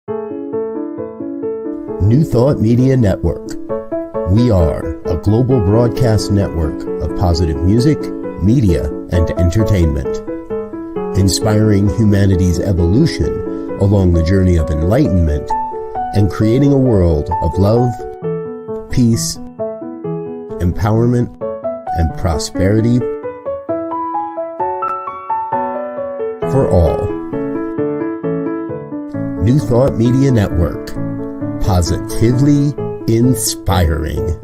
New Thought Media Network. We are a global broadcast network of positive music, media, and entertainment, inspiring humanity's evolution along the journey of enlightenment and creating a world of love, peace, empowerment, and prosperity for all. New Thought Media Network. Positively inspiring.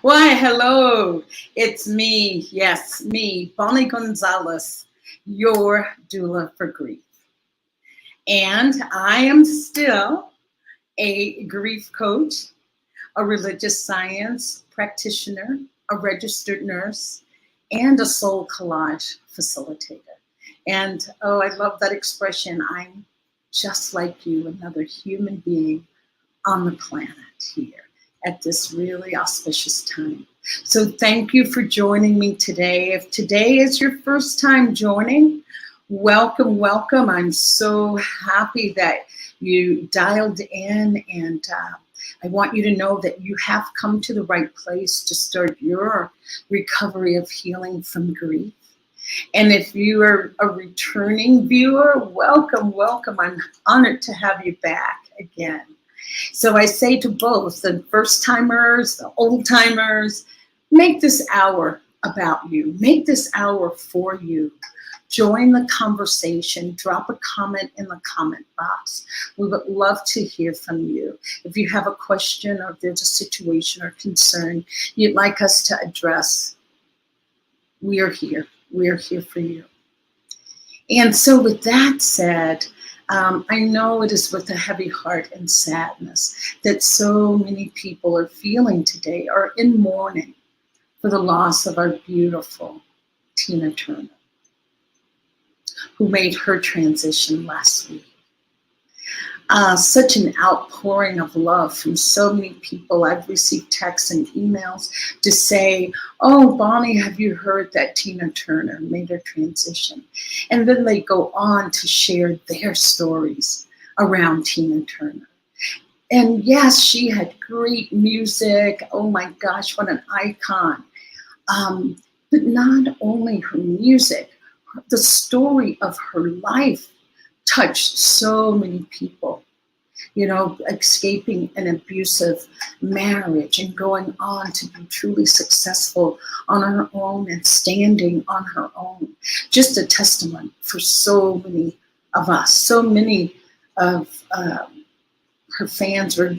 Why, hello, it's me, yes, me, Bonnie Gonzalez, your doula for grief. And I am still a grief coach, a religious science practitioner, a registered nurse, and a soul collage facilitator. And oh, I love that expression. I'm just like you, another human being on the planet here at this really auspicious time. So thank you for joining me today. If today is your first time joining, welcome, welcome. I'm so happy that you dialed in, and I want you to know that you have come to the right place to start your recovery of healing from grief. And if you are a returning viewer, welcome, welcome. I'm honored to have you back again. So I say to both the first timers, the old timers, make this hour about you. Make this hour for you. Join the conversation. Drop a comment in the comment box. We would love to hear from you. If you have a question or if there's a situation or concern you'd like us to address, we are here. We are here for you. And so with that said, I know it is with a heavy heart and sadness that so many people are feeling today, are in mourning for the loss of our beautiful Tina Turner, who made her transition last week. Such an outpouring of love from so many people. I've received texts and emails to say, oh, Bonnie, have you heard that Tina Turner made her transition? And then they go on to share their stories around Tina Turner. And yes, she had great music. Oh my gosh, what an icon. But not only her music, the story of her life touched so many people, you know, escaping an abusive marriage and going on to be truly successful on her own and standing on her own. Just a testament for so many of us. So many of her fans were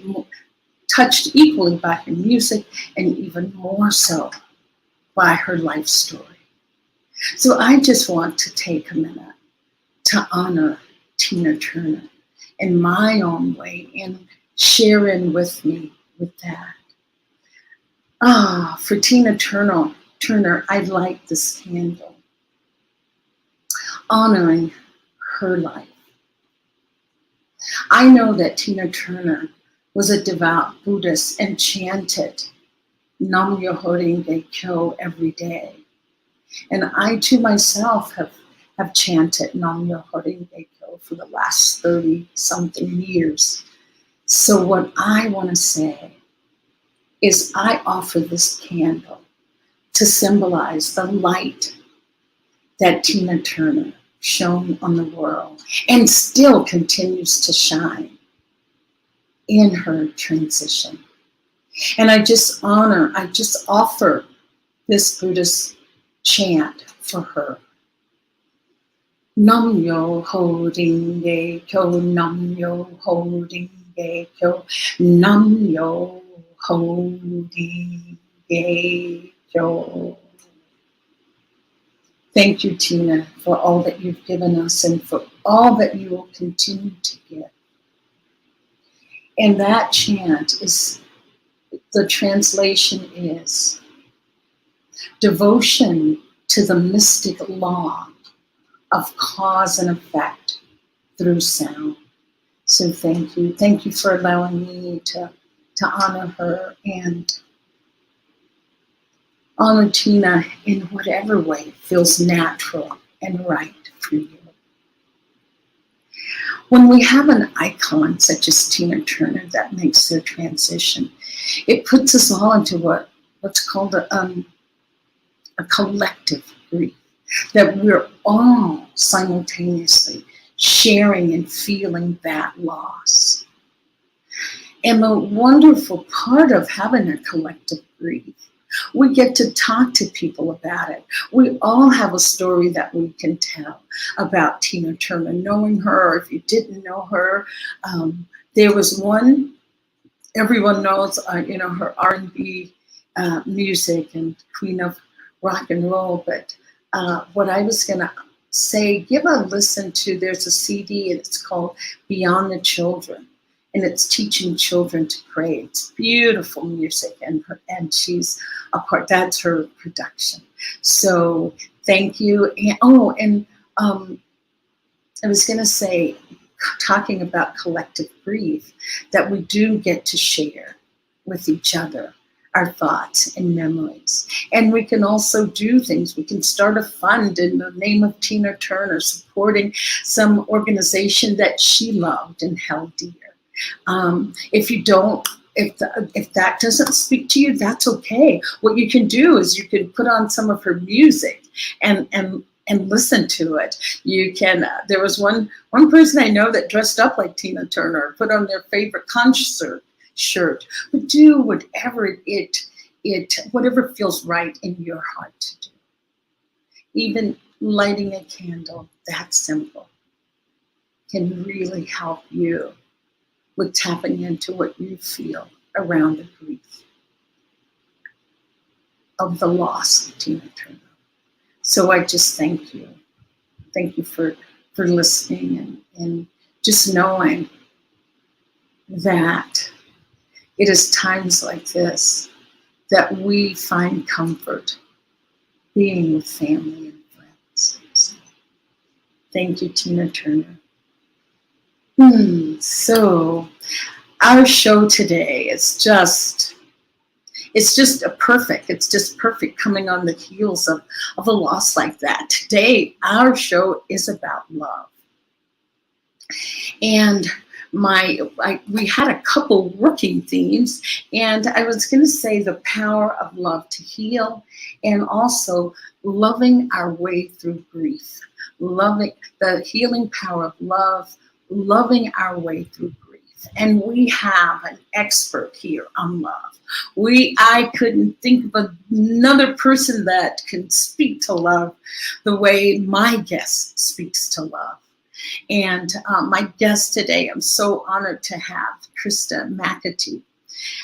touched equally by her music and even more so by her life story. So I just want to take a minute to honor Tina Turner in my own way and share in with me with that. For Tina Turner, I light this candle, honoring her life. I know that Tina Turner was a devout Buddhist and chanted Nam Myoho Renge Kyo every day. And I too myself have chanted Nam Myoho Renge Kyo for the last 30-something years. So what I want to say is I offer this candle to symbolize the light that Tina Turner shone on the world and still continues to shine in her transition. And I just offer this Buddhist chant for her. Nam Myoho Renge Kyo, Nam Myoho Renge Kyo, Nam Myoho Renge Kyo. Thank you, Tina, for all that you've given us and for all that you will continue to give. And that chant is, the translation is devotion to the mystic law of cause and effect through sound. So thank you. Thank you for allowing me to honor her and honor Tina in whatever way feels natural and right for you. When we have an icon such as Tina Turner that makes their transition, it puts us all into what's called a collective grief, that we're all simultaneously sharing and feeling that loss. And the wonderful part of having a collective grief, we get to talk to people about it. We all have a story that we can tell about Tina Turner, knowing her, or if you didn't know her. There was one, everyone knows, her R&B music and queen of rock and roll. But what I was going to say, give a listen to, there's a CD and it's called Beyond the Children. And it's teaching children to pray. It's beautiful music, and she's a part. That's her production. So thank you. And I was going to say, talking about collective grief, that we do get to share with each other our thoughts and memories. And we can also do things. We can start a fund in the name of Tina Turner, supporting some organization that she loved and held dear. If that doesn't speak to you, that's okay. What you can do is you can put on some of her music and listen to it. You can. There was one person I know that dressed up like Tina Turner, put on their favorite concert shirt. But do whatever whatever feels right in your heart to do. Even lighting a candle, that simple, can really help you with tapping into what you feel around the grief of the loss of Tina Turner. So I just thank you. Thank you for listening and just knowing that it is times like this that we find comfort being with family and friends. So, thank you, Tina Turner. So our show today is just perfect. It's just perfect coming on the heels of a loss like that. Today, our show is about love. And we had a couple working themes, and I was going to say the power of love to heal, and also loving our way through grief, loving the healing power of love, loving our way through grief. And we have an expert here on love. I couldn't think of another person that can speak to love the way my guest speaks to love. And my guest today, I'm so honored to have Krista McAtee.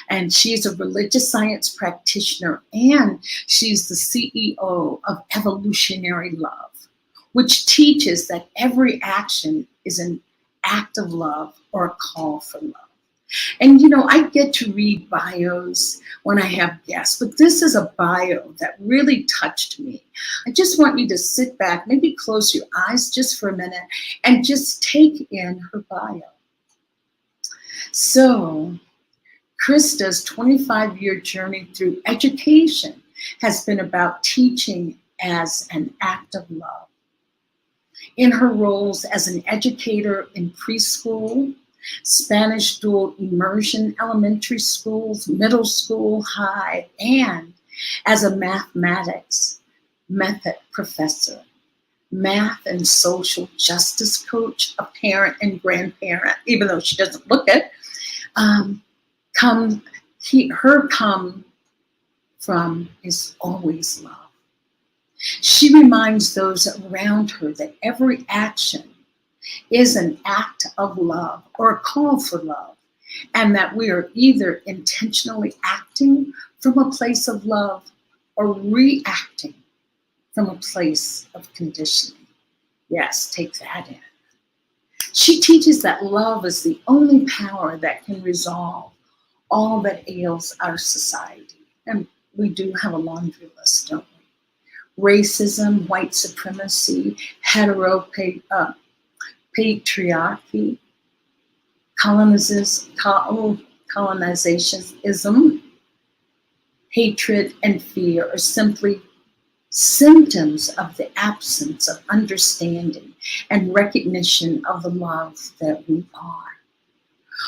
And she's a religious science practitioner, and she's the CEO of Evolutionary Love, which teaches that every action is an act of love or a call for love. And I get to read bios when I have guests, but this is a bio that really touched me. I just want you to sit back, maybe close your eyes just for a minute, and just take in her bio. So, Krista's 25-year journey through education has been about teaching as an act of love. In her roles as an educator in preschool, Spanish dual immersion elementary schools, middle school, high, and as a mathematics method professor, math and social justice coach, a parent and grandparent, even though she doesn't look it, her come from is always love. She reminds those around her that every action is an act of love or a call for love, and that we are either intentionally acting from a place of love or reacting from a place of conditioning. Yes, take that in. She teaches that love is the only power that can resolve all that ails our society. And we do have a laundry list, don't we? Racism, white supremacy, patriarchy, colonizationism, hatred, and fear are simply symptoms of the absence of understanding and recognition of the love that we are.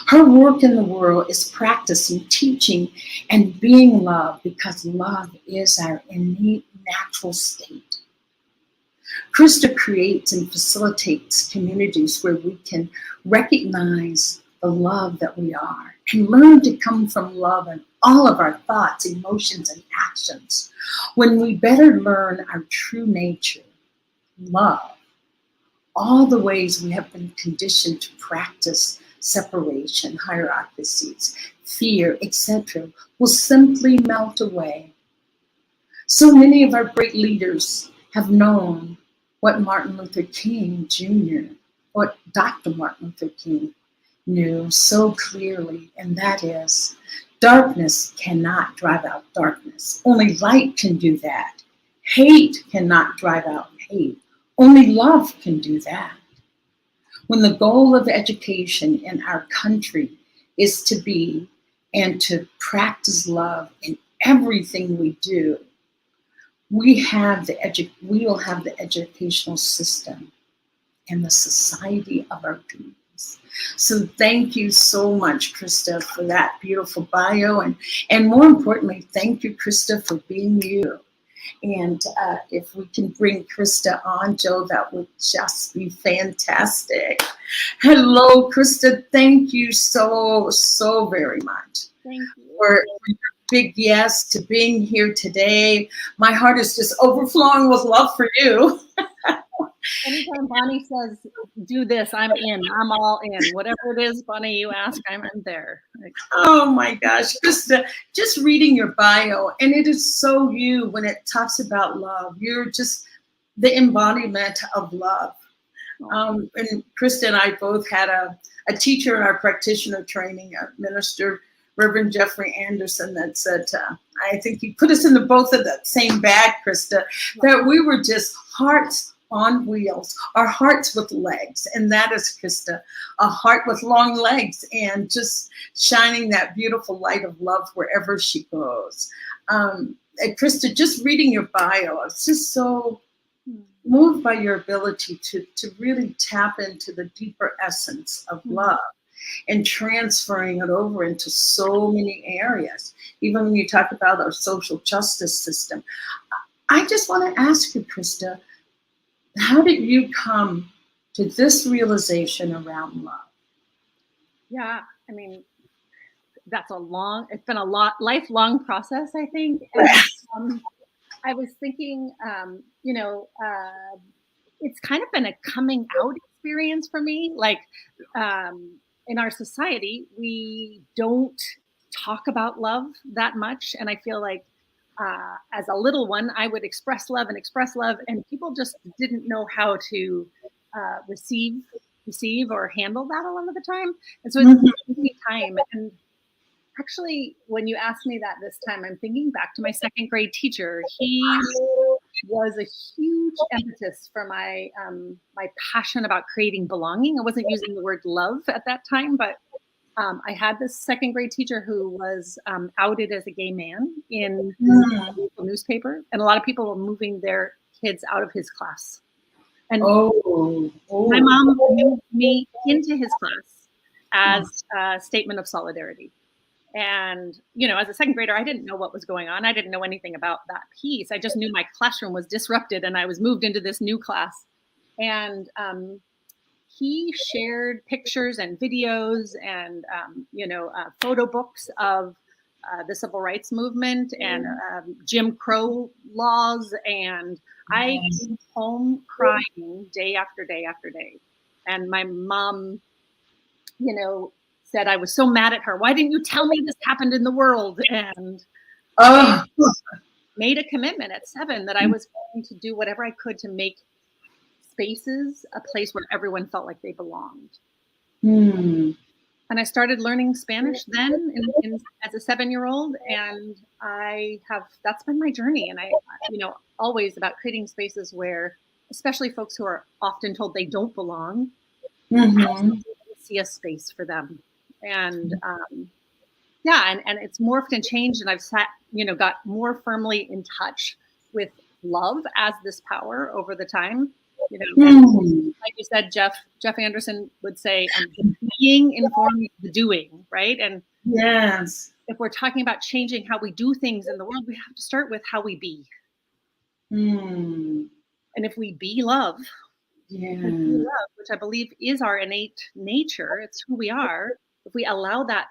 Her work in the world is practicing, teaching, and being love because love is our innate natural state. Krista creates and facilitates communities where we can recognize the love that we are and learn to come from love in all of our thoughts, emotions, and actions. When we better learn our true nature, love, all the ways we have been conditioned to practice separation, hierarchies, fear, etc., will simply melt away. So many of our great leaders have known what Martin Luther King Jr., what Dr. Martin Luther King knew so clearly, and that is, darkness cannot drive out darkness. Only light can do that. Hate cannot drive out hate. Only love can do that. When the goal of education in our country is to be and to practice love in everything we do, we will have the educational system and the society of our dreams. So thank you so much, Krista, for that beautiful bio. And more importantly, thank you, Krista, for being you. And if we can bring Krista on, Joe, that would just be fantastic. Hello, Krista. Thank you so, so very much. Thank you. For your big yes to being here today. My heart is just overflowing with love for you. Anytime Bonnie says, do this, I'm in. I'm all in. Whatever it is, Bonnie, you ask, I'm in there. Oh my gosh, Krista, just reading your bio, and it is so you when it talks about love. You're just the embodiment of love. And Krista and I both had a teacher in our practitioner training, a minister, Reverend Jeffrey Anderson, that said, I think he put us in the both of that same bag, Krista, that we were just hearts on wheels, our hearts with legs. And that is Krista, a heart with long legs and just shining that beautiful light of love wherever she goes. And Krista, just reading your bio, I was just so moved by your ability to really tap into the deeper essence of love and transferring it over into so many areas. Even when you talk about our social justice system, I just want to ask you, Krista, how did you come to this realization around love? Yeah, I mean, it's been a lifelong process, I think. And, I was thinking, it's kind of been a coming out experience for me. Like, in our society, we don't talk about love that much. And I feel like as a little one, I would express love, and people just didn't know how to receive or handle that a lot of the time. And so it's taking time. And actually, when you asked me that this time, I'm thinking back to my second grade teacher. He was a huge impetus for my my passion about creating belonging. I wasn't using the word love at that time, but I had this second grade teacher who was outed as a gay man in the local newspaper, and a lot of people were moving their kids out of his class. And my mom moved me into his class as a statement of solidarity. And, as a second grader, I didn't know what was going on. I didn't know anything about that piece. I just knew my classroom was disrupted and I was moved into this new class. And he shared pictures and videos and, photo books of the civil rights movement and Jim Crow laws. And I came home crying day after day after day. And my mom, said I was so mad at her. Why didn't you tell me this happened in the world? And I made a commitment at 7 that I was trying to do whatever I could to make spaces a place where everyone felt like they belonged. Hmm. And I started learning Spanish then as a 7-year-old, and that's been my journey. And I, always about creating spaces where, especially folks who are often told they don't belong, see a space for them. And and it's morphed and changed, and I've got more firmly in touch with love as this power over the time. And like you said, Jeff Anderson would say, the being informs the doing, right? And yes, if we're talking about changing how we do things in the world, we have to start with how we be. And if we be love, which I believe is our innate nature, it's who we are. If we allow that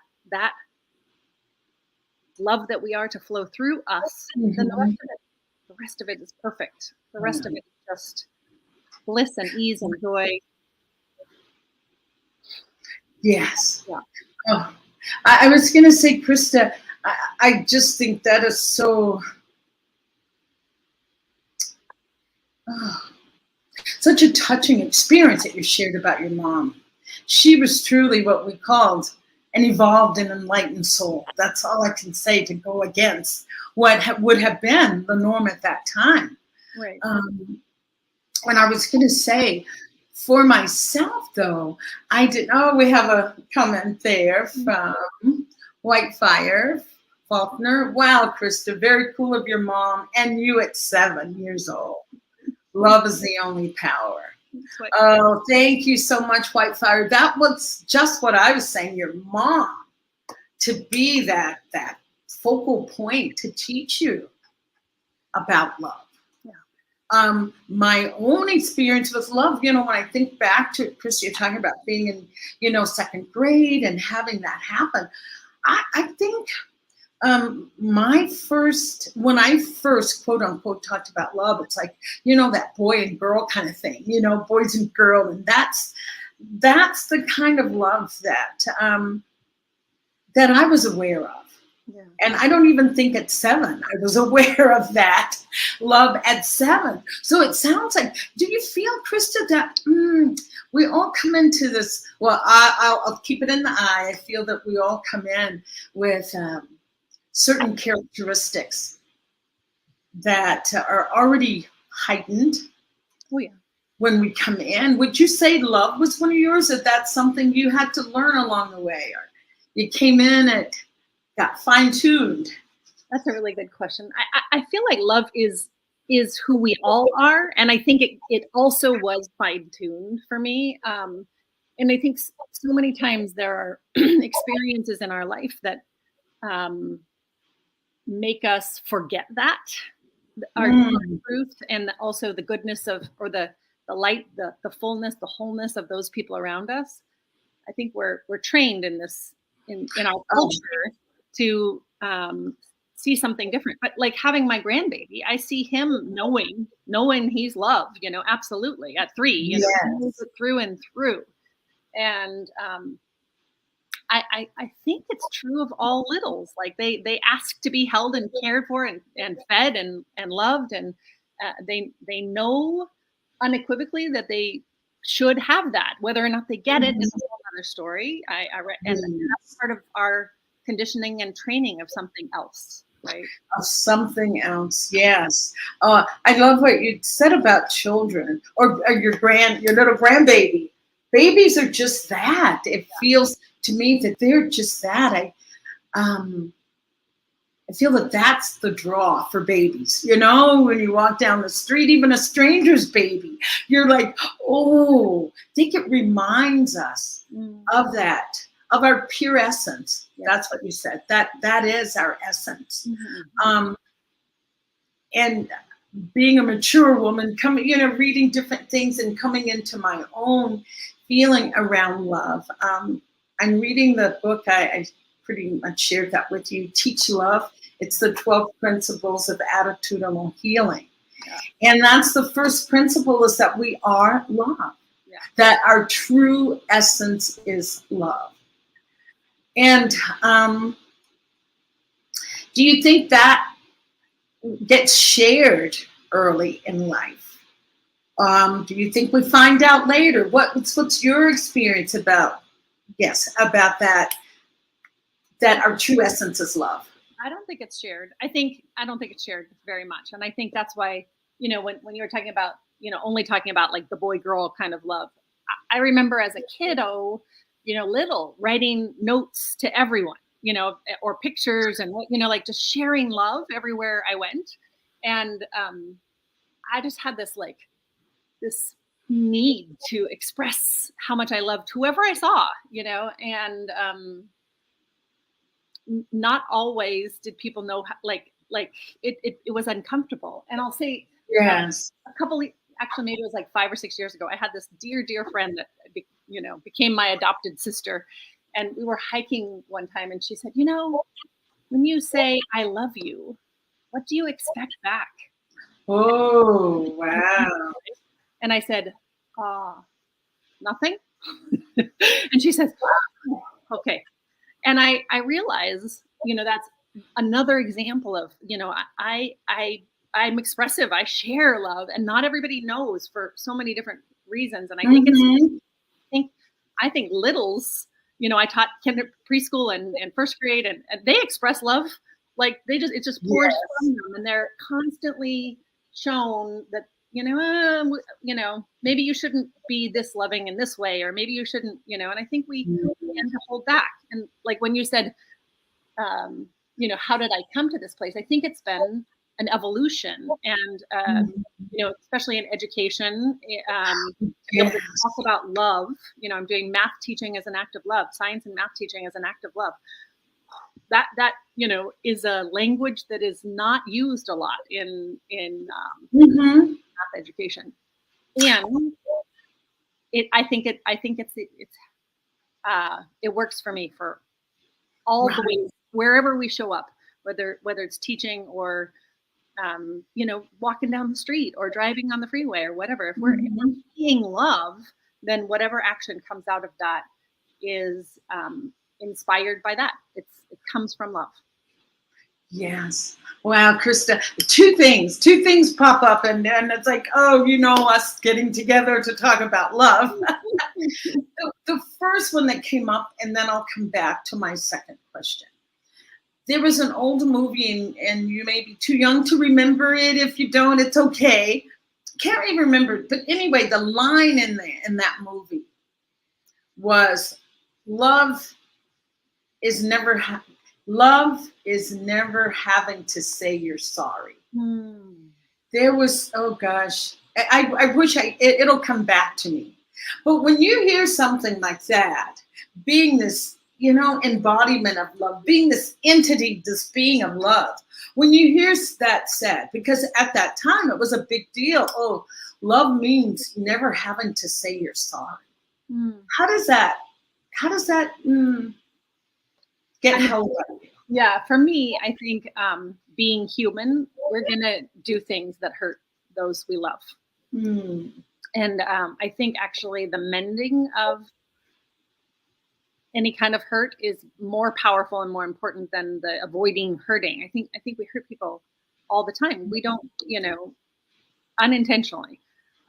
love that we are to flow through us, then the rest of it is perfect. The rest of it is just bliss and ease and joy. Yes. Yeah. Oh, I was going to say, Krista, I just think that is so, such a touching experience that you shared about your mom. She was truly what we called an evolved and enlightened soul. That's all I can say to go against what would have been the norm at that time. Right. And I was going to say, for myself, though, we have a comment there from Whitefire Faulkner. Wow, Krista, very cool of your mom and you at 7 years old. Love is the only power. Oh, thank you so much, Whitefire. That was just what I was saying. Your mom, to be that focal point to teach you about love. My own experience with love, when I think back to, Chris, you're talking about being in, 2nd grade and having that happen. I think when I first, quote unquote, talked about love, it's like, that boy and girl kind of thing, boys and girls. And that's the kind of love that I was aware of. Yeah. And I don't even think at 7 I was aware of that love at 7. So it sounds like, do you feel, Krista, that we all come into this? Well, I'll keep it in the eye. I feel that we all come in with certain characteristics that are already heightened. Oh yeah. When we come in, would you say love was one of yours, or that's something you had to learn along the way, or you came in and got fine-tuned? That's a really good question. I feel like love is who we all are, and I think it also was fine-tuned for me. And I think so many times there are experiences in our life that make us forget that our truth, and also the goodness of, or the light, the fullness, the wholeness of those people around us. I think we're trained in this in our culture to see something different. But like having my grandbaby, I see him knowing he's loved, absolutely at 3, yes. He knows it through and through. And I think it's true of all littles. Like they ask to be held and cared for and fed and loved, and they know unequivocally that they should have that. Whether or not they get it is a whole other story. And that's part of our conditioning and training of something else, right? Of something else, yes. I love what you said about children, or your little grandbaby. Babies are just that. It feels to me that they're just that. I feel that that's the draw for babies. When you walk down the street, even a stranger's baby, you're like, oh, I think it reminds us of that, of our pure essence. Yeah. That's what you said. That is our essence. Mm-hmm. And being a mature woman, reading different things and coming into my own feeling around love. I'm reading the book, I pretty much shared that with you, Teach Love. It's the 12 principles of attitudinal healing. Yeah. And that's the first principle, is that we are love. Yeah. That our true essence is love. And do you think that gets shared early in life? Do you think we find out later? What's your experience about that our true essence is love? I don't think it's shared. I don't think it's shared very much. And I think that's why, when you were talking about, only talking about like the boy girl kind of love, I remember as a kiddo, little writing notes to everyone, or pictures and, like just sharing love everywhere I went. And I just had this need to express how much I loved whoever I saw, and not always did people know how, it was uncomfortable. And I'll say, yes, actually maybe it was like 5 or 6 years ago, I had this dear friend that became my adopted sister, and we were hiking one time, and she said, when you say I love you, what do you expect back? Oh, wow. And I said, nothing. And she says, oh, okay. And I realize, that's another example of, I'm expressive. I share love, and not everybody knows for so many different reasons. And I think I think littles, I taught preschool and first grade, and they express love. Like it just pours from them, and they're constantly shown that, maybe you shouldn't be this loving in this way, or maybe you shouldn't, and I think we tend to hold back. And like when you said, how did I come to this place? I think it's been an evolution, and especially in education, to be able to talk about love. I'm doing math teaching as an act of love, science and math teaching as an act of love. That is a language that is not used a lot in math education, and I think it works for me for all the ways, wherever we show up, whether it's teaching or walking down the street or driving on the freeway or whatever. If we're seeing love, then whatever action comes out of that is inspired by that. It comes from love. Yes. Wow, Krista, two things pop up, and it's like, us getting together to talk about love. The first one that came up, and then I'll come back to my second question. There was an old movie, and you may be too young to remember it. If you don't, it's okay. Can't even remember. But anyway, the line in that movie was, love is never having to say you're sorry. There was, oh gosh, I wish it'll come back to me. But when you hear something like that, being this, embodiment of love, being this entity, this being of love, when you hear that said, because at that time it was a big deal. Oh, love means never having to say you're sorry. How does that get held up? Yeah, for me, I think being human, we're gonna do things that hurt those we love. And I think actually the mending of any kind of hurt is more powerful and more important than the avoiding hurting. I think we hurt people all the time. We don't, unintentionally.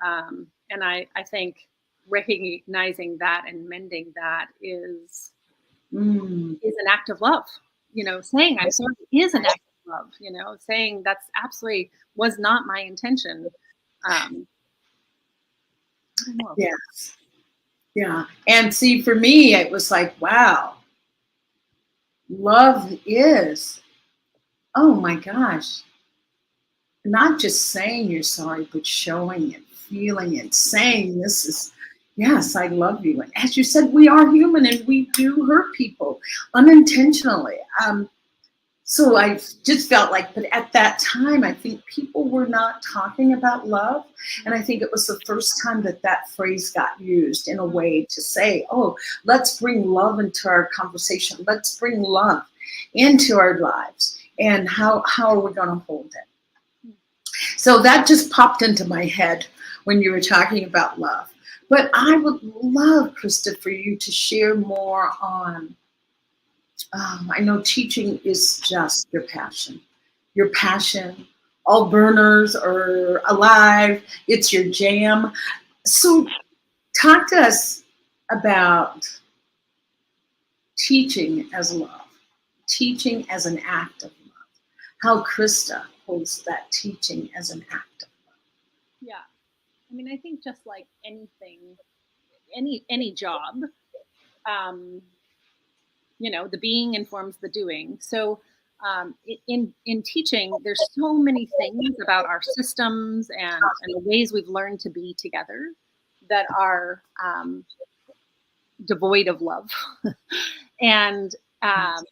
And I think recognizing that and mending that is an act of love. Saying I'm sorry is an act of love. Saying that's absolutely was not my intention. I don't know. Yes. Yeah. And see, for me, it was like, wow, love is, oh my gosh, not just saying you're sorry, but showing it, feeling it, saying this is, yes, I love you. And as you said, we are human and we do hurt people unintentionally. So I just felt like, but at that time, I think people were not talking about love. And I think it was the first time that phrase got used in a way to say, oh, let's bring love into our conversation. Let's bring love into our lives. And how are we going to hold it? So that just popped into my head when you were talking about love. But I would love, Krista, for you to share more on, I know teaching is just your passion all burners or alive. It's your jam. So talk to us about teaching as love, teaching as an act of love, how Krista holds that teaching as an act of love. Yeah. I mean, I think just like anything, any job, the being informs the doing. So in teaching, there's so many things about our systems and the ways we've learned to be together that are devoid of love. And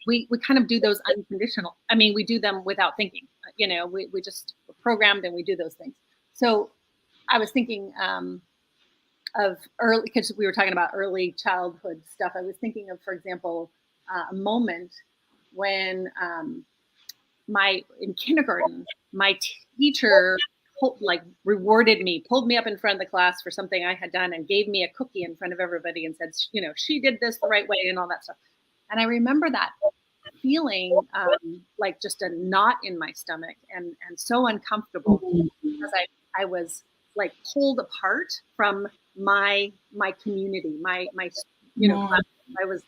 we kind of do those unconditional. I mean, we do them without thinking. We just we're programmed and we do those things. So I was thinking of early, because we were talking about early childhood stuff. I was thinking of, for example, a moment when in kindergarten, my teacher rewarded me, pulled me up in front of the class for something I had done and gave me a cookie in front of everybody and said, she did this the right way and all that stuff. And I remember that feeling like just a knot in my stomach and so uncomfortable because I was like pulled apart from my community, my I was,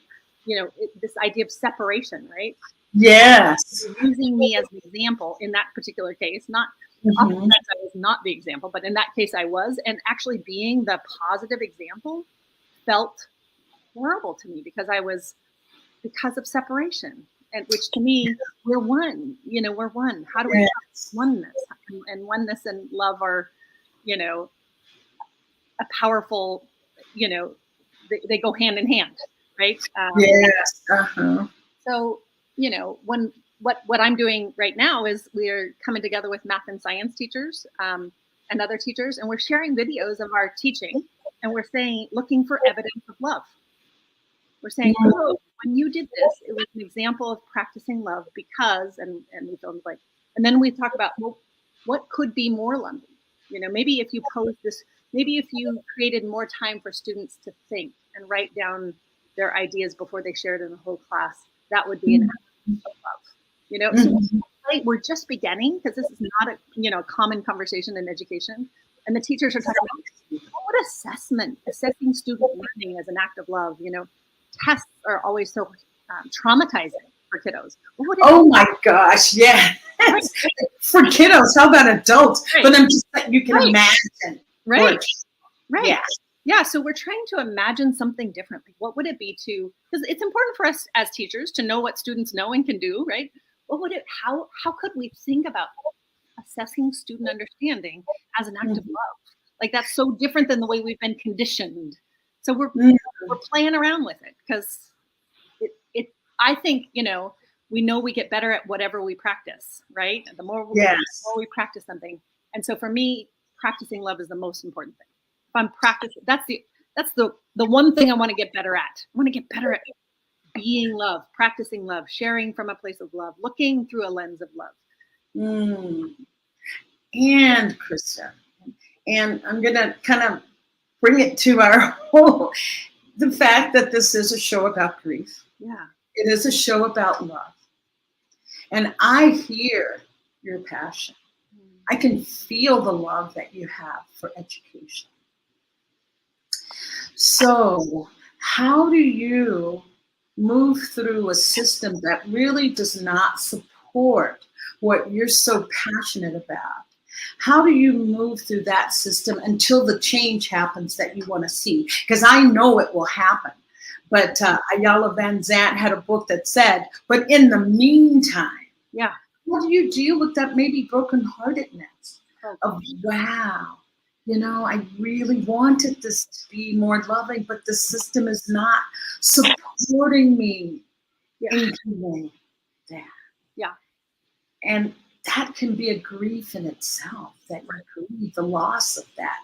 this idea of separation, right? Yes. Using me as an example in that particular case, not often I was not the example, but in that case I was, and actually being the positive example felt horrible to me because of separation, and which to me, we're one, we're one. How do we have oneness? And oneness and love are, a powerful, they go hand in hand, right? Yes. So, when what I'm doing right now is we're coming together with math and science teachers and other teachers, and we're sharing videos of our teaching, and we're looking for evidence of love. We're saying, oh, when you did this, it was an example of practicing love because, and we filmed and then we talk about, well, what could be more loving? Maybe if you posed this, maybe if you created more time for students to think and write down their ideas before they shared in the whole class, that would be an act of love. So we're just beginning because this is not a common conversation in education, and the teachers are talking about what assessing student learning as an act of love. Tests are always so traumatizing for kiddos. Oh my gosh, yeah. Right. For kiddos, how about adults? Right. But I'm just you can imagine. Right. Yeah. Yeah. So we're trying to imagine something different. Like, what would it be because it's important for us as teachers to know what students know and can do, right? How could we think about assessing student understanding as an act of love? Like, that's so different than the way we've been conditioned. So we're playing around with it because I think, we know we get better at whatever we practice, right? The more we practice something. And so for me, practicing love is the most important thing. If I'm practicing, that's the one thing I want to get better at. I want to get better at being love, practicing love, sharing from a place of love, looking through a lens of love. And Krista, and I'm going to kind of bring it to the fact that this is a show about grief. Yeah. It is a show about love. And I hear your passion. I can feel the love that you have for education. So how do you move through a system that really does not support what you're so passionate about? How do you move through that system until the change happens that you want to see? Because I know it will happen. But Ayala Van Zandt had a book that said, but in the meantime, what do? You looked up maybe brokenheartedness of, wow, I really wanted this to be more loving, but the system is not supporting me in doing that. Yeah. And that can be a grief in itself, that you grieve the loss of that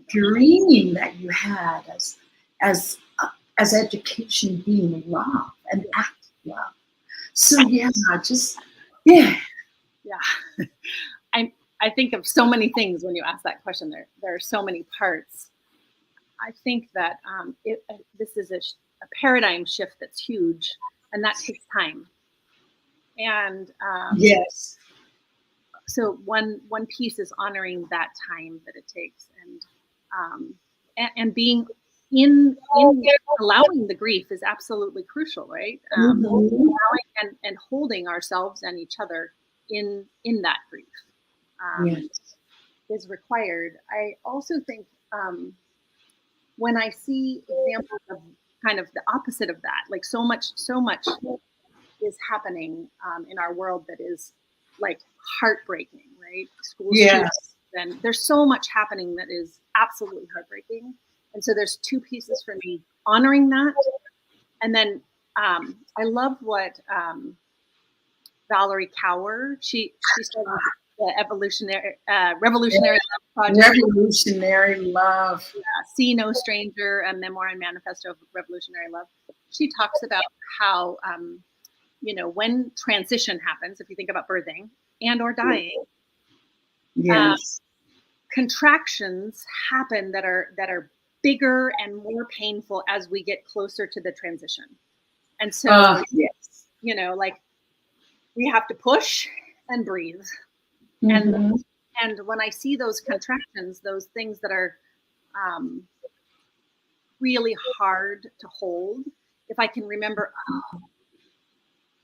dream that you had as education being love and act of love. So I think of so many things when you ask that question. There are so many parts. I think that this is a paradigm shift that's huge, and that takes time. And So one piece is honoring that time that it takes, and being in allowing the grief is absolutely crucial, right? Allowing and holding ourselves and each other in that grief is required. I also think when I see examples of kind of the opposite of that, like so much is happening in our world that is like heartbreaking, right? School shootings, and there's so much happening that is absolutely heartbreaking. And so there's two pieces for me: honoring that, and then I love what Valerie Kaur, she started the revolutionary love project. Revolutionary love. See No Stranger, a memoir and manifesto of revolutionary love. She talks about how when transition happens, if you think about birthing and or dying, contractions happen that are bigger and more painful as we get closer to the transition. And so, like we have to push and breathe. And when I see those contractions, those things that are really hard to hold, if I can remember,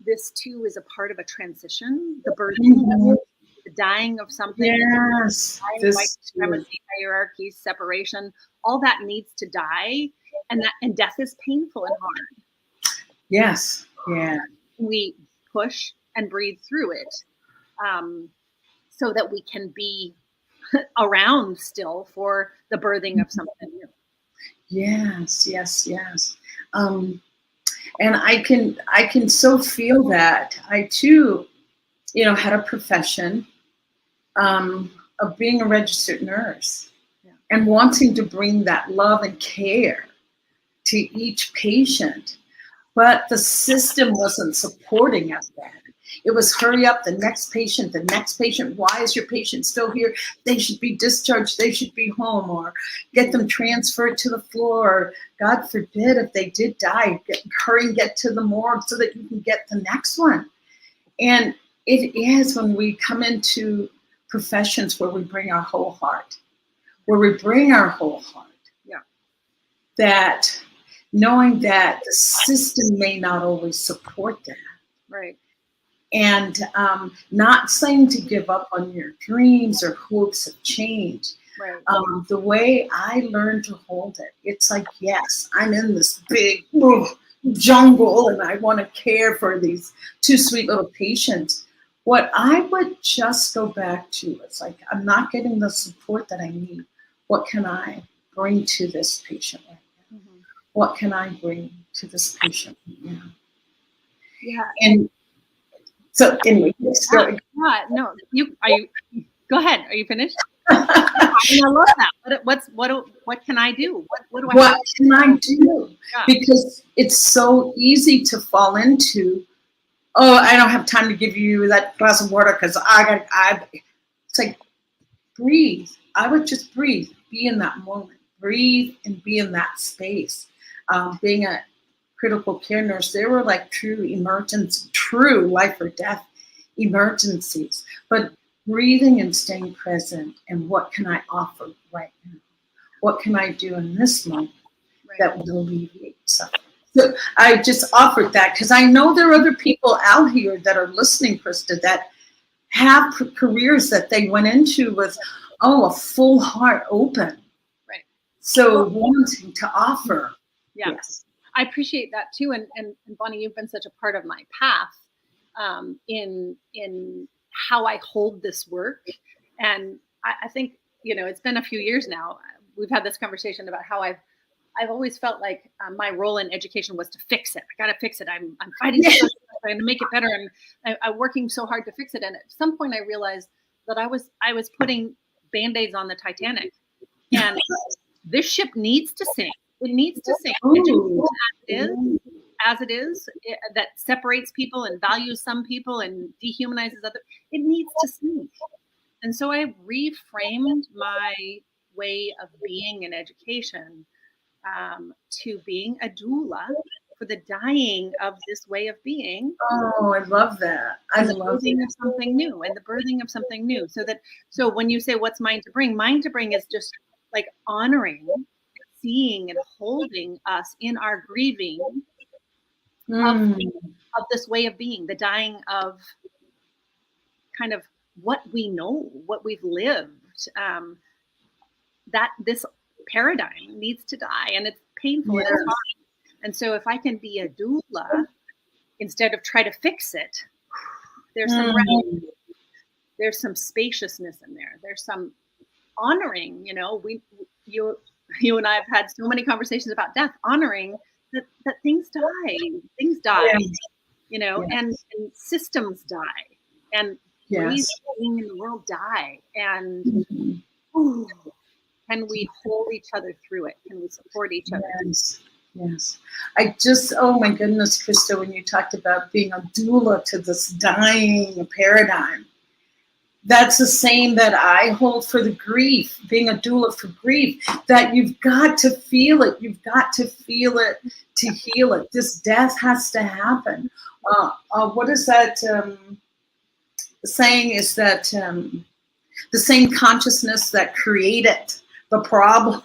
this too is a part of a transition, the birthing, the dying of something, white supremacy, hierarchy, separation, all that needs to die, and death is painful and hard. Yes, yeah. We push and breathe through it, so that we can be around still for the birthing of something new. Yes. And I can so feel that. I too, had a profession of being a registered nurse and wanting to bring that love and care to each patient, but the system wasn't supporting us then. It was hurry up, the next patient. Why is your patient still here? They should be discharged. They should be home, or get them transferred to the floor. Or, God forbid, if they did die, hurry and get to the morgue so that you can get the next one. And it is when we come into professions where we bring our whole heart, that knowing that the system may not always support that. Right. And not saying to give up on your dreams or hopes of change. Right. The way I learned to hold it, it's like, yes, I'm in this big jungle and I want to care for these two sweet little patients. What I would just go back to is like, I'm not getting the support that I need. What can I bring to this patient right now? What can I bring to this patient right now? Yeah. And so anyway, no, go ahead. Are you finished? I love that. What can I do? What can I do? Yeah. Because it's so easy to fall into, I don't have time to give you that glass of water because it's like, breathe. I would just breathe, be in that moment, breathe and be in that space. Being a critical care nurse, they were like true life or death emergencies, but breathing and staying present, and what can I offer right now? What can I do in this moment that will alleviate suffering? So I just offered that because I know there are other people out here that are listening, Krista, that have careers that they went into with, a full heart open. Right. So wanting to offer. Yeah. Yes. I appreciate that too. And Bonnie, you've been such a part of my path in how I hold this work. And I think, it's been a few years now. We've had this conversation about how I've always felt like my role in education was to fix it. I got to fix it. I'm fighting to make it better. And I'm working so hard to fix it. And at some point I realized that I was putting Band-Aids on the Titanic, and this ship needs to sink. It needs to sink. As it is, that separates people and values some people and dehumanizes others. It needs to sink. And so I reframed my way of being in education to being a doula for the dying of this way of being. Oh, I love that. I And the love birthing that. of something new, and the birthing of something new. So when you say what's mine to bring is just like honoring, seeing and holding us in our grieving of this way of being, the dying of kind of what we know, what we've lived, that this paradigm needs to die, and it's painful and it's hard. And so if I can be a doula instead of try to fix it, there's some there's some spaciousness in there. There's some honoring, you and I have had so many conversations about death, honoring that things die, and systems die, and ways of being in the world die. And can we hold each other through it? Can we support each other? Yes. Oh my goodness, Krista, when you talked about being a doula to this dying paradigm, that's the same that I hold for the grief, being a doula for grief, that you've got to feel it. You've got to feel it to heal it. This death has to happen. What is that saying is that the same consciousness that created the problem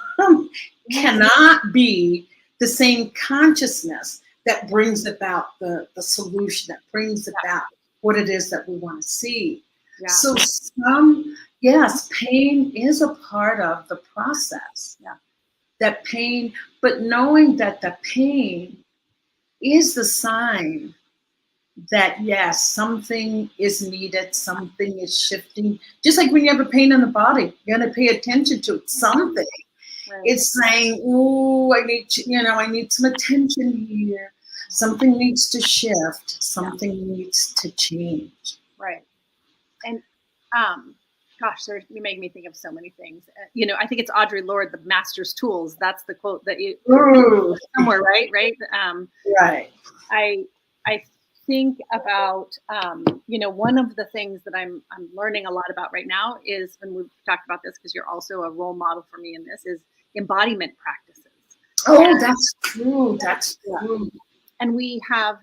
cannot be the same consciousness that brings about the solution, that brings about what it is that we want to see. Yeah. So pain is a part of the process. Yeah. That pain, but knowing that the pain is the sign that yes, something is needed, something is shifting. Just like when you have a pain in the body, you got to pay attention to it. Something. Right. It's saying, "Oh, I need some attention here. Something needs to shift. Something needs to change." Right. And you make me think of so many things. I think it's Audre Lorde, "The Master's Tools." That's the quote that you somewhere, right? Right. Right. I think about one of the things that I'm learning a lot about right now is, and we've talked about this because you're also a role model for me in this, is embodiment practices. That's true. That's true. And we have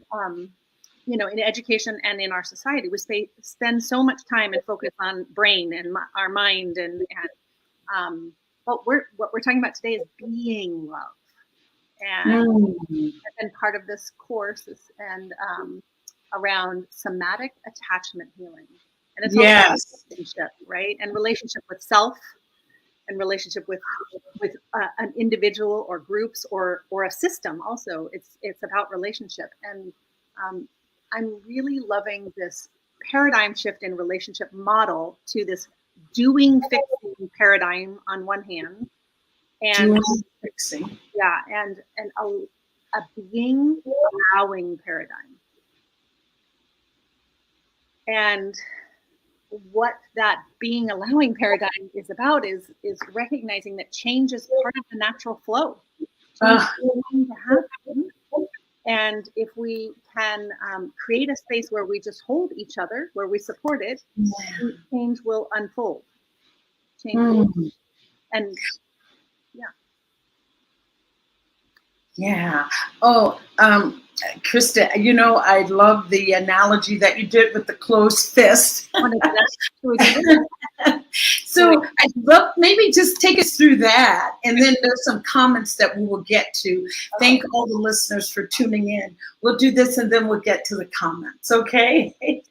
in education and in our society, we spend so much time and focus on brain and our mind, but what we're talking about today is being love, and part of this course is around somatic attachment healing, and it's also relationship, right, and relationship with self, and relationship with an individual or groups or a system. Also, it's about relationship, and I'm really loving this paradigm shift in relationship model to this doing fixing paradigm on one hand, and doing fixing, and a being allowing paradigm. And what that being allowing paradigm is about is recognizing that change is part of the natural flow. Change is going to happen. And if we can create a space where we just hold each other, where we support it, change will unfold. And yeah. Oh, Krista, I love the analogy that you did with the closed fist. So I'd love, maybe just take us through that. And then there's some comments that we will get to. Thank all the listeners for tuning in. We'll do this and then we'll get to the comments. Okay. We're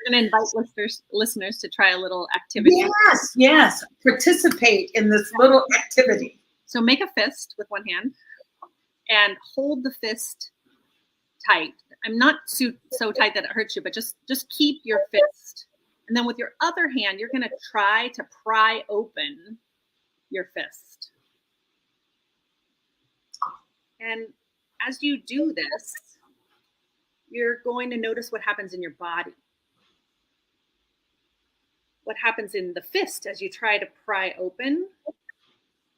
going to invite listeners to try a little activity. Yes. Participate in this little activity. So make a fist with one hand and hold the fist tight. I'm not so tight that it hurts you, but just keep your fist. And then with your other hand, you're going to try to pry open your fist. And as you do this, you're going to notice what happens in your body. What happens in the fist as you try to pry open,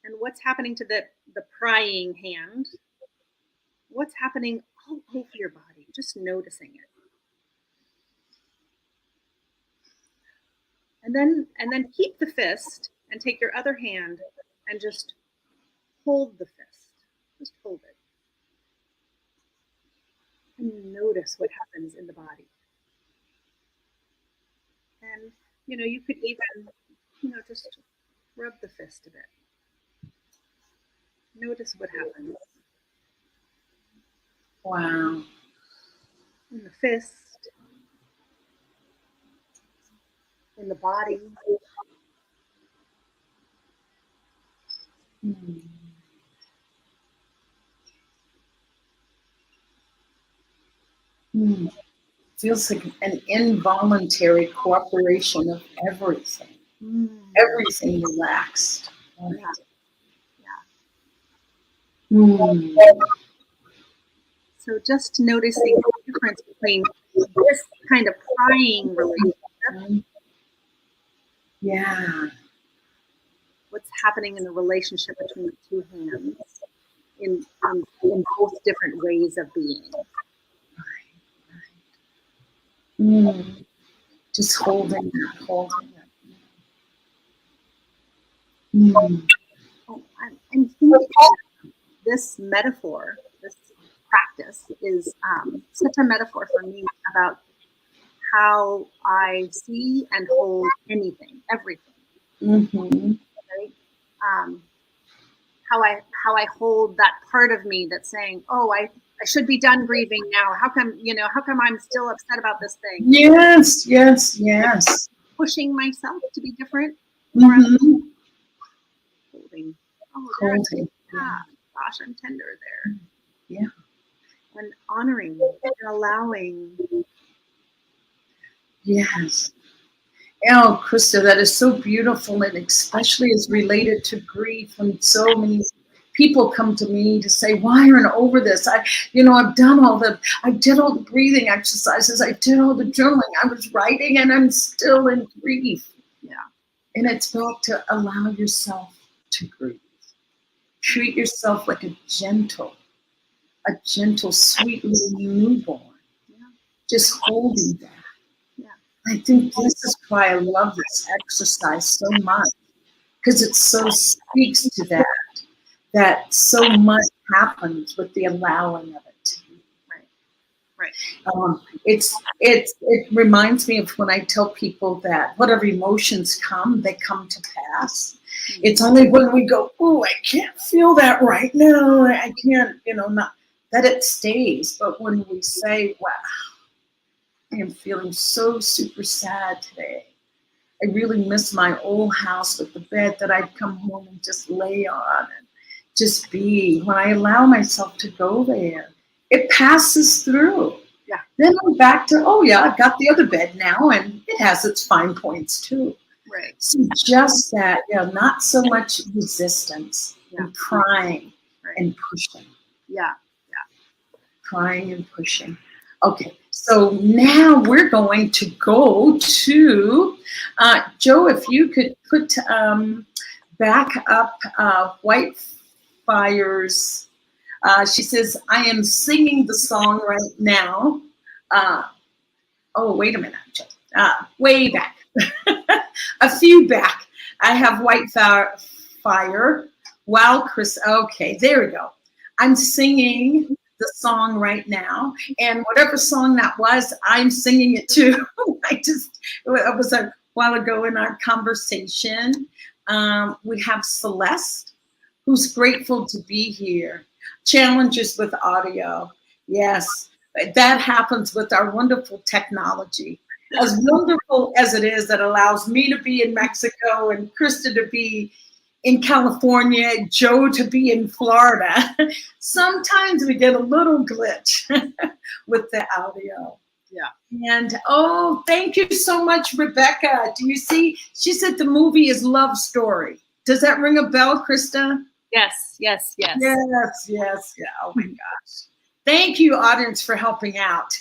and what's happening to the prying hand. What's happening all over your body, just noticing it. And then keep the fist and take your other hand and just hold the fist. Just hold it. Notice what happens in the body. And, you could even, just rub the fist a bit. Notice what happens. Wow. In the fist, in the body. Feels like an involuntary cooperation of everything. Everything relaxed. So just noticing the difference between this kind of prying relationship. Yeah. What's happening in the relationship between the two hands in both different ways of being. Just holding it. Oh, I'm thinking this metaphor, this practice is such a metaphor for me about how I see and hold anything, everything. Right? How I hold that part of me that's saying, "Oh, I should be done grieving now. How come I'm still upset about this thing?" Yes. Pushing myself to be different. Holding. Oh, Holding. Yeah. Gosh, I'm tender there. Yeah. And honoring and allowing. Yes. Oh, Krista, that is so beautiful, and especially as related to grief. And so many people come to me to say, "Why aren't I over this? I did all the breathing exercises. I did all the journaling. I was writing, and I'm still in grief." Yeah. And it's back to allow yourself to grieve. Treat yourself like a gentle, sweet little newborn. Yeah. Just holding that. Yeah. I think this is why I love this exercise so much, because it so speaks to that so much happens with the allowing of it to be. Right. It reminds me of when I tell people that whatever emotions come, they come to pass. It's only when we go, "Oh, I can't feel that right now. I can't," not that it stays. But when we say, "Wow, I am feeling so super sad today. I really miss my old house with the bed that I'd come home and just lay on and just be." When I allow myself to go there, it passes through. Yeah. Then I'm back to, "Oh yeah, I've got the other bed now, and it has its fine points too." Right. So just that, not so much resistance and crying and pushing. Yeah. Crying and pushing. Okay, so now we're going to go to Joe. If you could put back up Whitefire's. She says, "I am singing the song right now." Oh, wait a minute, Joe. Way back, a few back. I have Whitefire. Wow, Chris. Okay, there we go. I'm singing the song right now, and whatever song that was, I'm singing it too. It was a while ago in our conversation. We have Celeste, who's grateful to be here. Challenges with audio. Yes, that happens with our wonderful technology. As wonderful as it is that allows me to be in Mexico and Krista to be in California, Joe to be in Florida, sometimes we get a little glitch with the audio. Yeah. And thank you so much, Rebecca. Do you see? She said the movie is Love Story. Does that ring a bell, Krista? Yes. Yeah. Oh my gosh. Thank you, audience, for helping out.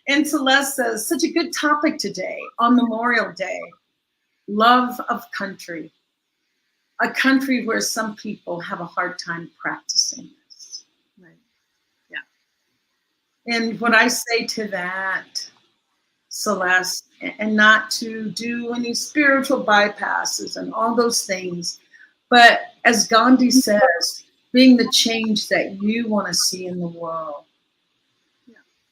And Celeste says, such a good topic today on Memorial Day. Love of country. A country where some people have a hard time practicing this. Right. Yeah. And what I say to that, Celeste, and not to do any spiritual bypasses and all those things, but as Gandhi says, being the change that you want to see in the world.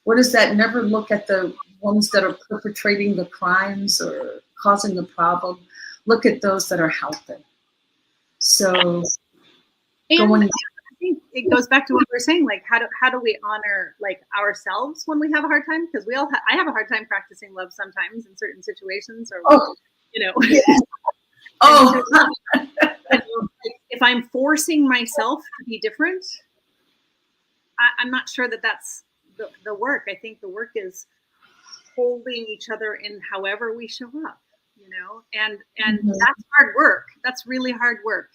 What is that? Never look at the ones that are perpetrating the crimes or causing the problem. Look at those that are helping. So and I think it goes back to what we were saying, like how do we honor like ourselves when we have a hard time? Because we all I have a hard time practicing love sometimes in certain situations, or you know. Yeah. Oh, so, you know, if I'm forcing myself to be different, I'm not sure that that's the work. I think the work is holding each other in however we show up, you know, and that's hard work. That's really hard work.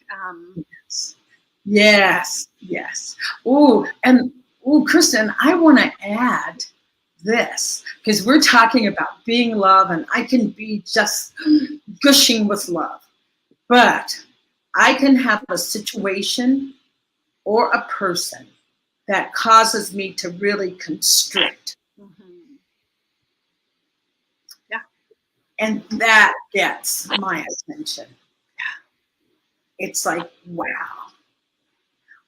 Yes. Oh, Krista, I want to add this, because we're talking about being love, and I can be just gushing with love, but I can have a situation or a person that causes me to really constrict. Yeah. And that gets my attention. It's like, wow.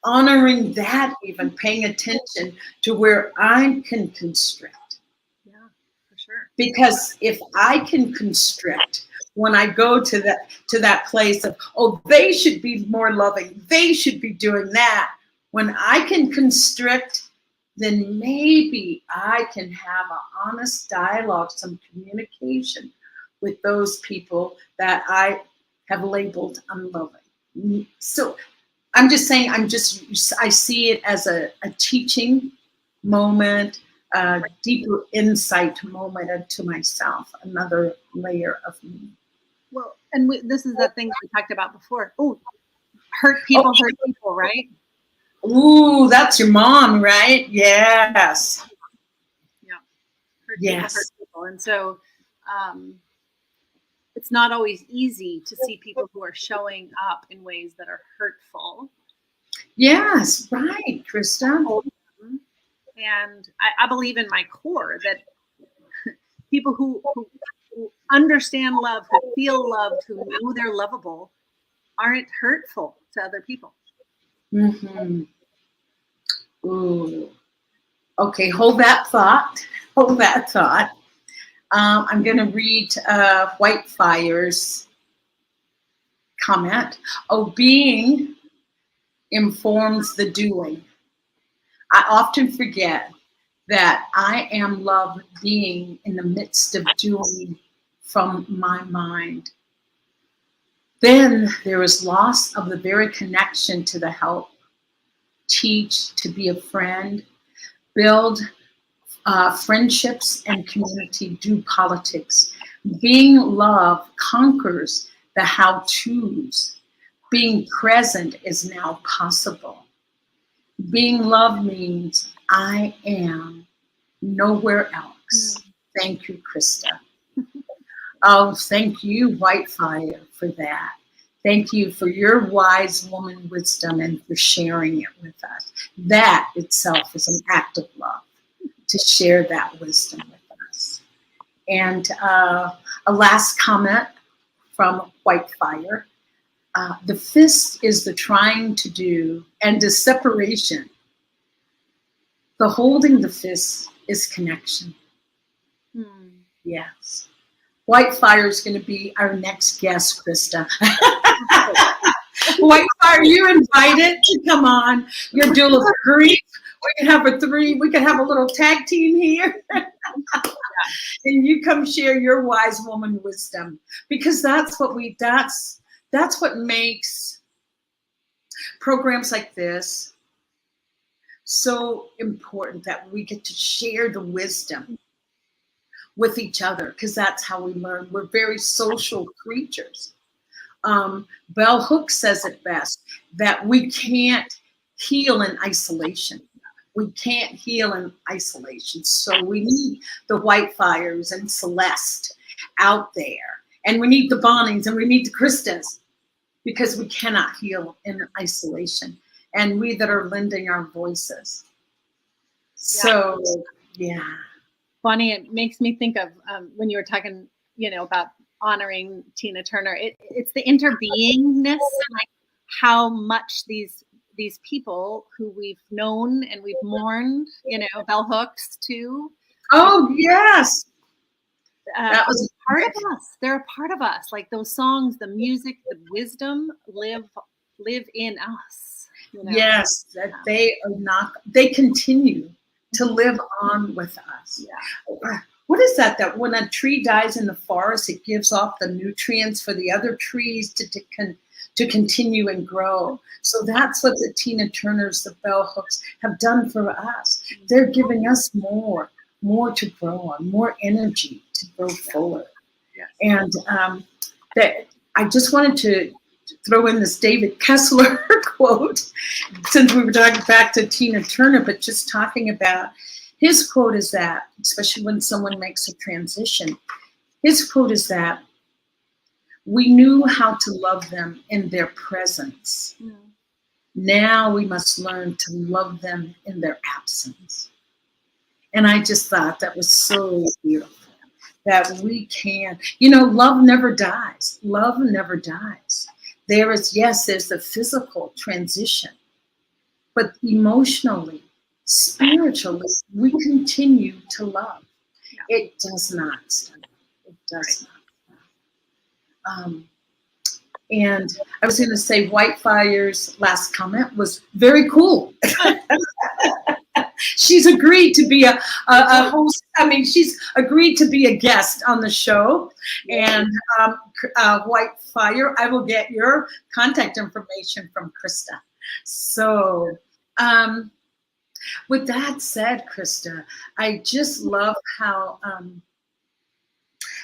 Honoring that, even paying attention to where I can constrict. Yeah, for sure. Because if I can constrict when I go to that place of, oh, they should be more loving, they should be doing that. When I can constrict, then maybe I can have an honest dialogue, some communication with those people that I have labeled unloving. So I'm just saying, I see it as a teaching moment, a deeper insight moment into myself, another layer of me. Well, and this is the thing we talked about before. Oh, hurt people, right? Ooh, that's your mom, right? Yes. Yeah. Hurt people. And so it's not always easy to see people who are showing up in ways that are hurtful. Yes, right, Krista. And I believe in my core that people who understand love, who feel loved, who know they're lovable, aren't hurtful to other people. Mm-hmm. Ooh. Okay, hold that thought. Hold that thought. I'm going to read Whitefire's comment. Oh, being informs the doing. I often forget that I am love being in the midst of doing from my mind. Then there is loss of the very connection to the help, teach, to be a friend, build friendships and community, do politics. Being love conquers the how-tos. Being present is now possible. Being love means I am nowhere else. Thank you, Krista. Oh, thank you, Whitefire, for that. Thank you for your wise woman wisdom and for sharing it with us. That itself is an act of love, to share that wisdom with us. And a last comment from Whitefire. The fist is the trying to do and the separation. The holding the fist is connection. Yes. Whitefire is going to be our next guest, Krista. Whitefire, you're invited to come on. Your doula for grief. We can have we can have a little tag team here. And you come share your wise woman wisdom, because that's what makes programs like this so important, that we get to share the wisdom with each other, because that's how we learn. We're very social creatures. Bell Hooks says it best, that we can't heal in isolation. We can't heal in isolation. So we need the Whitefires and Celeste out there. And we need the Bonnies and we need the Kristas, because we cannot heal in isolation. And we that are lending our voices. So, yeah. Bonnie, it makes me think of when you were talking, about honoring Tina Turner. It's the interbeingness, like how much these these people who we've known and we've mourned, bell hooks too. Oh, yes. That was part of us. They're a part of us. Like those songs, the music, the wisdom live in us. Yes, that they continue to live on with us. Yeah. What is that? That when a tree dies in the forest, it gives off the nutrients for the other trees to continue and grow. So that's what the Tina Turners, the bell hooks have done for us. They're giving us more to grow on, more energy to grow forward. Yes. And that I just wanted to throw in this David Kessler quote, since we were talking back to Tina Turner, but just talking about his quote is that, especially when someone makes a transition, his quote is that we knew how to love them in their presence. Mm. Now we must learn to love them in their absence. And I just thought that was so beautiful, that we can, love never dies. Love never dies. There's the physical transition, but emotionally, spiritually, we continue to love. It does not stop. It does not. And I was going to say Whitefire's last comment was very cool. She's agreed to be a host. I mean, she's agreed to be a guest on the show. And Whitefire, I will get your contact information from Krista. So with that said, Krista, I just love how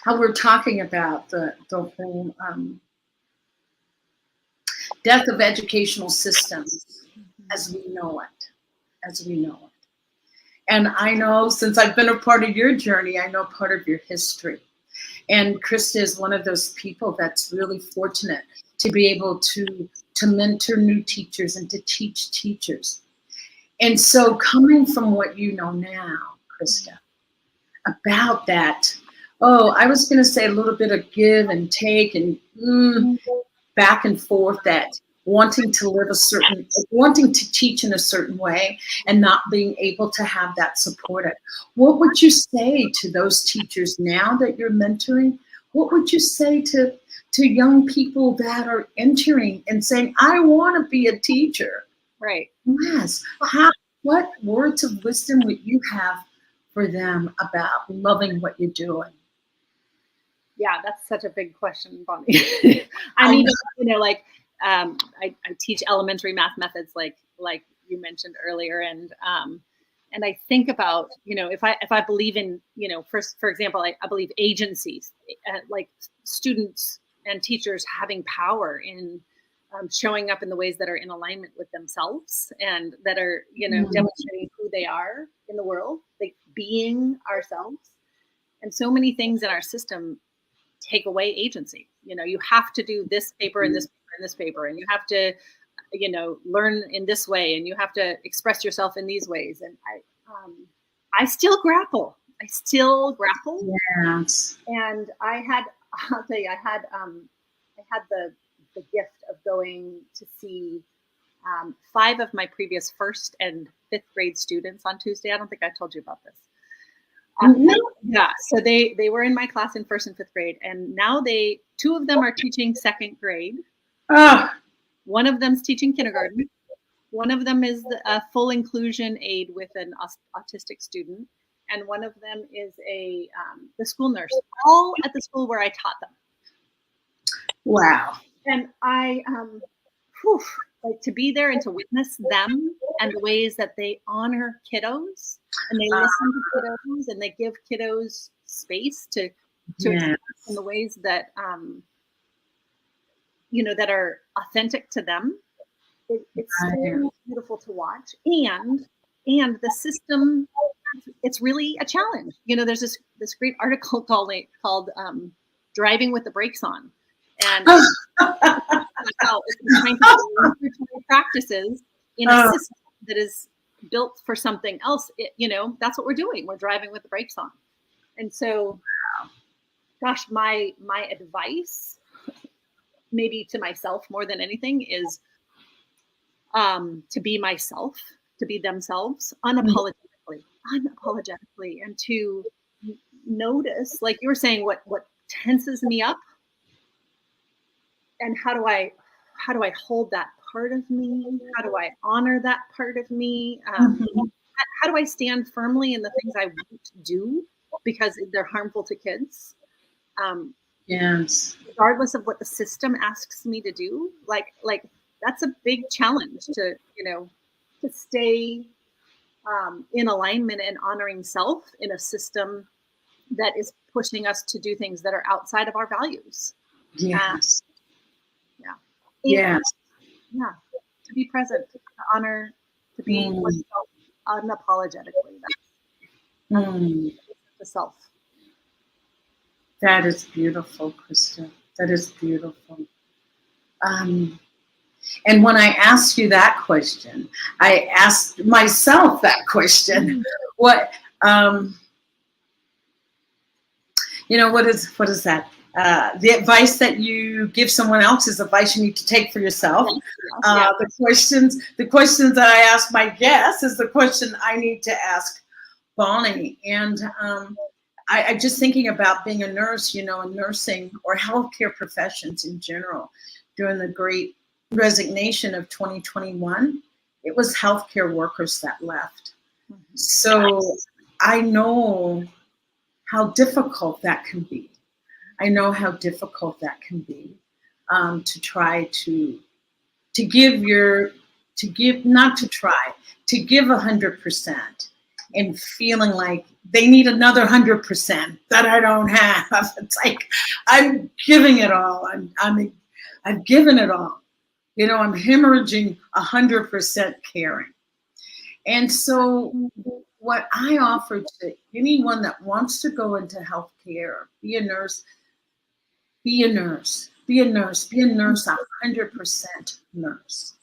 we're talking about the whole death of educational systems as we know it. And I know, since I've been a part of your journey, I know part of your history. And Krista is one of those people that's really fortunate to be able to mentor new teachers and to teach teachers. And so coming from what you know now, Krista, about that, I was going to say a little bit of give and take and back and forth, that wanting to teach in a certain way and not being able to have that supported. What would you say to those teachers now that you're mentoring? What would you say to young people that are entering and saying, I want to be a teacher? Right. Yes. What words of wisdom would you have for them about loving what you're doing? Yeah, that's such a big question, Bonnie. I mean, I teach elementary math methods, like you mentioned earlier, and I think about, if I believe in, for example, I believe agencies, like students and teachers having power in showing up in the ways that are in alignment with themselves and that are, demonstrating who they are in the world, like being ourselves. And so many things in our system take away agency. You have to do this paper and this paper and this paper, and you have to, learn in this way, and you have to express yourself in these ways. And I still grapple. Yes. And I'll tell you, I had the gift of going to see 5 of my previous 1st and 5th grade students on Tuesday. I don't think I told you about this. Yeah, so they were in my class in 1st and 5th grade, and now 2 of them are teaching 2nd grade. One of them's teaching kindergarten. One of them is a full inclusion aide with an autistic student, and one of them is the school nurse, all at the school where I taught them. Wow. And I to be there and to witness them and the ways that they honor kiddos and they listen to kiddos and they give kiddos space to express in the ways that that are authentic to them. It's so beautiful to watch, and the system, it's really a challenge. There's this great article called "Driving with the Brakes On," and how it's trying to do practices in a system that is built for something else. That's what we're doing. We're driving with the brakes on. And so, gosh, my advice, maybe to myself more than anything, is to be myself, to be themselves unapologetically, and to notice, like you were saying, what tenses me up, and how do I hold that part of me? How do I honor that part of me? How do I stand firmly in the things I won't do because they're harmful to kids? Yes. Regardless of what the system asks me to do, like that's a big challenge to stay in alignment and honoring self in a system that is pushing us to do things that are outside of our values. Yes. Yeah. Yes. Yeah. To be present, to honor, to be oneself unapologetically. That's the self. That is beautiful, Krista. That is beautiful. And when I asked you that question, I asked myself that question. What, what is that? The advice that you give someone else is advice you need to take for yourself. The questions that I ask my guests is the question I need to ask Bonnie. And I'm just thinking about being a nurse, and nursing or healthcare professions in general during the great resignation of 2021. It was healthcare workers that left. So I know how difficult that can be. I know how difficult that can be to try to give 100% and feeling like they need another 100% that I don't have. It's like I'm giving it all. I've given it all. I'm hemorrhaging 100% caring. And so what I offer to anyone that wants to go into healthcare, be a nurse, 100% nurse.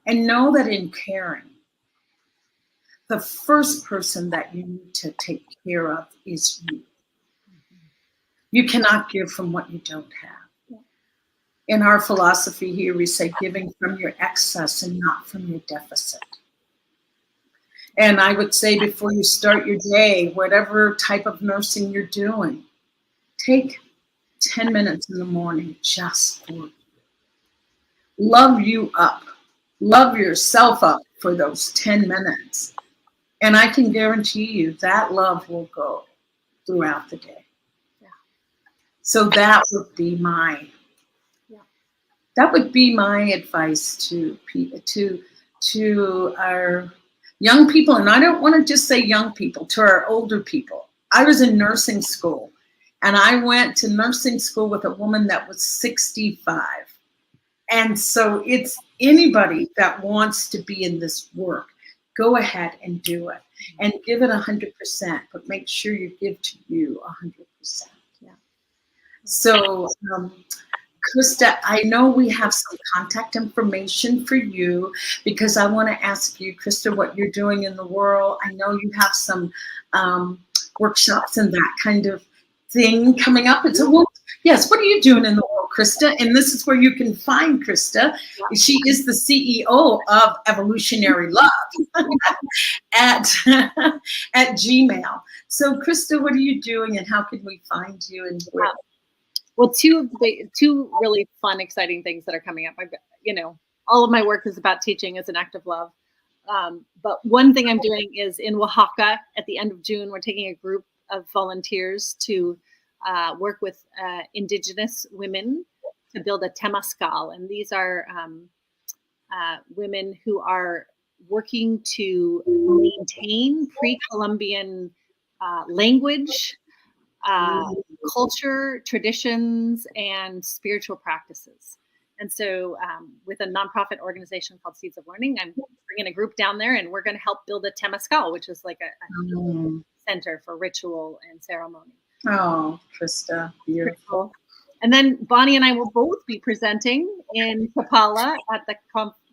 And know that in caring, the first person that you need to take care of is you. You cannot give from what you don't have. In our philosophy here, we say giving from your excess and not from your deficit. And I would say before you start your day, whatever type of nursing you're doing, take 10 minutes in the morning just for you. Love you up. Love yourself up for those 10 minutes. And I can guarantee you that love will go throughout the day. Yeah. So that would be my advice to our young people. And I don't want to just say young people, to our older people. I was in nursing school, and I went to nursing school with a woman that was 65. And so it's anybody that wants to be in this work, go ahead and do it and give it 100%, but make sure you give to you 100%. Yeah. So, Krista, I know we have some contact information for you because I want to ask you, Krista, what you're doing in the world. I know you have some workshops and that kind of thing coming up. And so, yes, what are you doing in the world, Krista? And this is where you can find Krista. She is the CEO of Evolutionary Love at Gmail. So, Krista, what are you doing and how can we find you and where? Well, two really fun, exciting things that are coming up. I've got, all of my work is about teaching as an act of love. But one thing I'm doing is in Oaxaca at the end of June, we're taking a group of volunteers to work with indigenous women to build a temazcal. And these are women who are working to maintain pre-Columbian language, culture, traditions, and spiritual practices. And so with a nonprofit organization called Seeds of Learning, I'm bringing a group down there and we're going to help build a temazcal, which is like a center for ritual and ceremony. Oh, Krista, beautiful. And then Bonnie and I will both be presenting in Chapala at the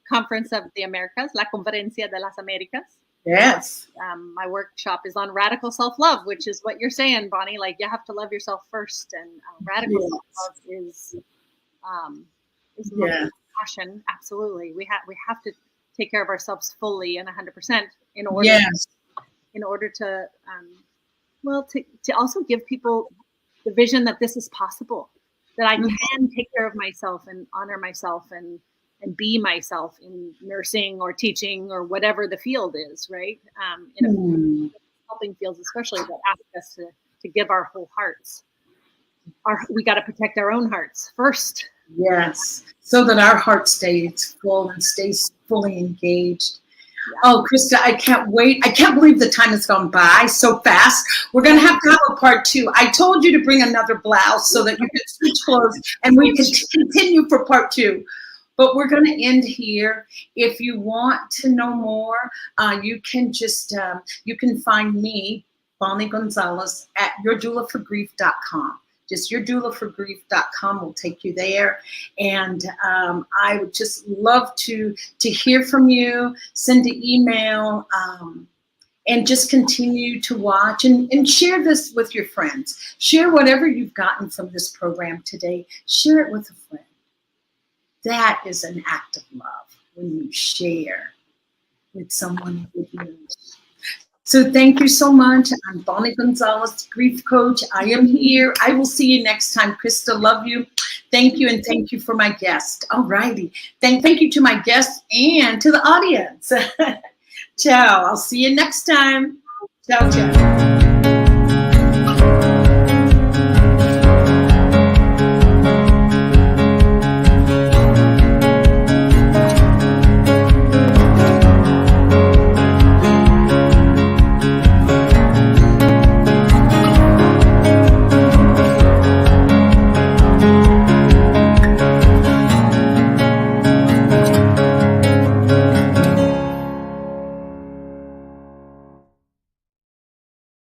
Conference of the Americas, La Conferencia de las Americas. Yes. My workshop is on radical self-love, which is what you're saying, Bonnie. Like, you have to love yourself first, and radical self-love is compassion, absolutely. We have to take care of ourselves fully and 100% in order Yes. to to also give people the vision that this is possible, that I can take care of myself and honor myself and be myself in nursing or teaching or whatever the field is, right? In helping fields, especially, that ask us to give our whole hearts. We got to protect our own hearts first. Yes, so that our heart stays full and stays fully engaged. Yeah. Oh, Krista, I can't wait. I can't believe the time has gone by so fast. We're going to have a part 2. I told you to bring another blouse so that you could switch clothes and we can continue for part 2. But we're going to end here. If you want to know more, you can just, you can find me, Bonnie Gonzalez, at yourdoulaforgrief.com. Just yourdoulaforgrief.com will take you there. And I would just love to hear from you, send an email, and just continue to watch and share this with your friends. Share whatever you've gotten from this program today. Share it with a friend. That is an act of love when you share with someone good news. So thank you so much. I'm Bonnie Gonzalez, grief coach. I am here. I will see you next time. Krista, love you. Thank you, and thank you for my guest. All righty. Thank you to my guest and to the audience. Ciao. I'll see you next time. Ciao, ciao.